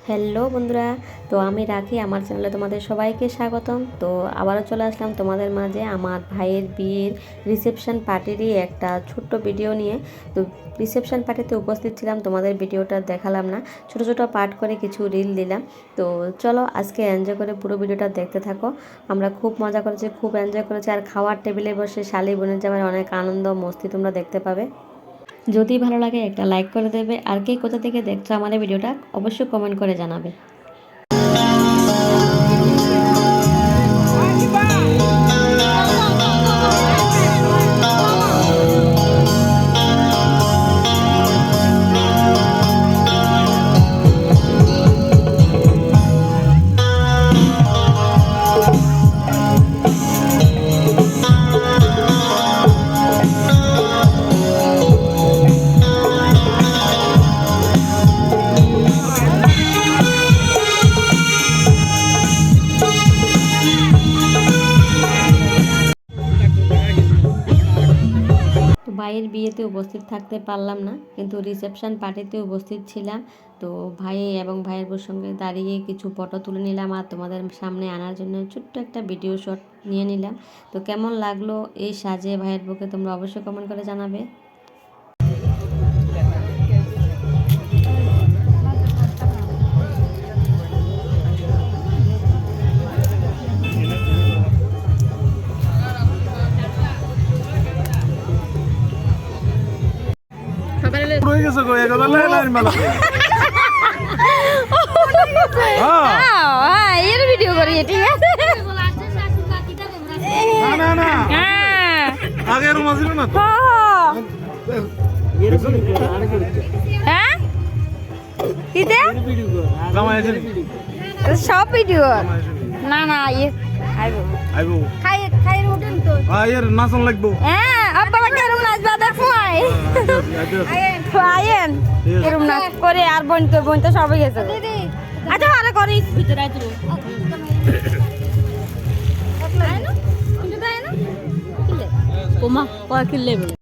Hello বন্ধুরা, তো আমি রাখি আমার চ্যানেলে তোমাদের সবাইকে স্বাগতম। তো আবারও চলে আসলাম তোমাদের মাঝে আমার ভাইয়ের বিয়ের রিসেপশন পার্টিরই একটা ছোট্ট ভিডিও নিয়ে। তো রিসেপশন পার্টিতে উপস্থিত ছিলাম, তোমাদের ভিডিওটা দেখালাম না, ছোট ছোট পার্ট করে কিছু রিল দিলাম। তো চলো আজকে এনজয় করে পুরো ভিডিওটা দেখতে থাকো। আমরা খুব মজা করেছি, খুব এনজয় করেছি, আর খাওয়ার টেবিলে বসে শালি বোনের যাওয়ার অনেক আনন্দ মস্তি তোমরা দেখতে পাবে। যদি ভালো লাগে একটা লাইক করে দেবে, আর কে কোথা থেকে দেখছো আমাদের ভিডিওটা অবশ্যই কমেন্ট করে জানাবে। ভাইয়ের বিয়েতে উপস্থিত থাকতে পারলাম না, কিন্তু রিসেপশন পার্টিতে উপস্থিত ছিলাম। তো ভাই এবং ভাইয়ের বউর সঙ্গে দাঁড়িয়ে কিছু ফটো তুলে নিলাম, আর তোমাদের সামনে আনার জন্য ছোট্ট একটা ভিডিও শট নিয়ে নিলাম। তো কেমন লাগলো এই সাজে ভাইয়ের বউকে তোমরা অবশ্যই কমেন্ট করে জানাবে। হয়ে গেছে গো এক কথা লাইন মালা হ্যাঁ এর ভিডিও করি ঠিক আছে না না আগে রুম ছিল না তো হ্যাঁ কিতে জামাই আছে সব ভিডিও না না ইয়ে আইবো আইবো খাই খাই রুটিন তো আয়ের নাচন লাগবো হ্যাঁ আব্বা কেরম নাচ বাদা ফুয়াই আয়েন কেরম নাচ করে আর বোন তো সবাই গেছে আচ্ছা ভালো করিস ভিতরে আইতো কোমা কয় কিনলে বলে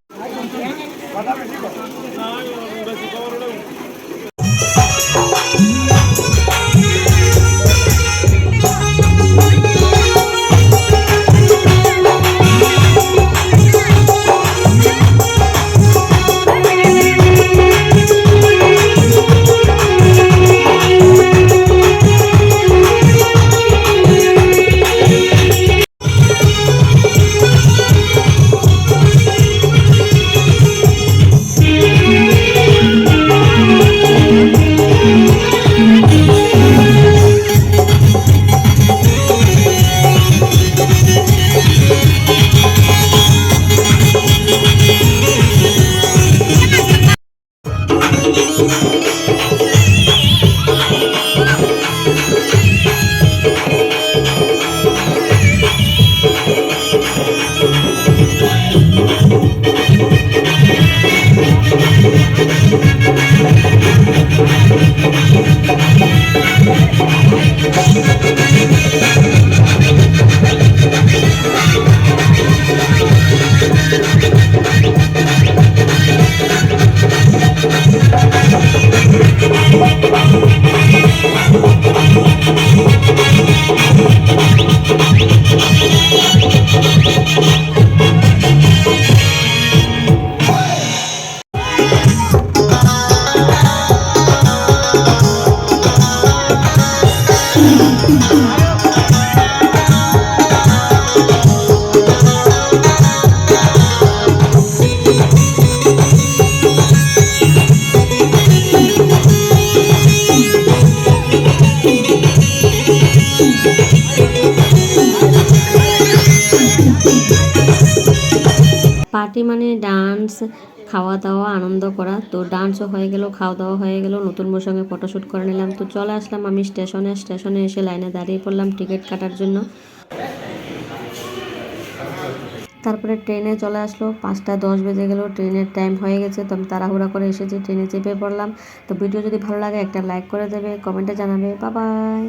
পার্টি মানে ডান্স, খাওয়া দাওয়া, আনন্দ করা। তো ডান্সও হয়ে গেল, খাওয়া দাওয়া হয়ে গেল, নতুন বউর সঙ্গে ফটোশ্যুট করে নিলাম। তো চলে আসলাম আমি স্টেশনে এসে লাইনে দাঁড়িয়ে পড়লাম টিকিট কাটার জন্য। তারপরে ট্রেনে চলে আসলো, 5:10 বেজে গেল, ট্রেনের টাইম হয়ে গেছে। তো আমি তাড়াহুড়া করে এসেছি, ট্রেনে চেপে পড়লাম। তো ভিডিও যদি ভালো লাগে একটা লাইক করে দেবে, কমেন্টে জানাবে। Bye bye.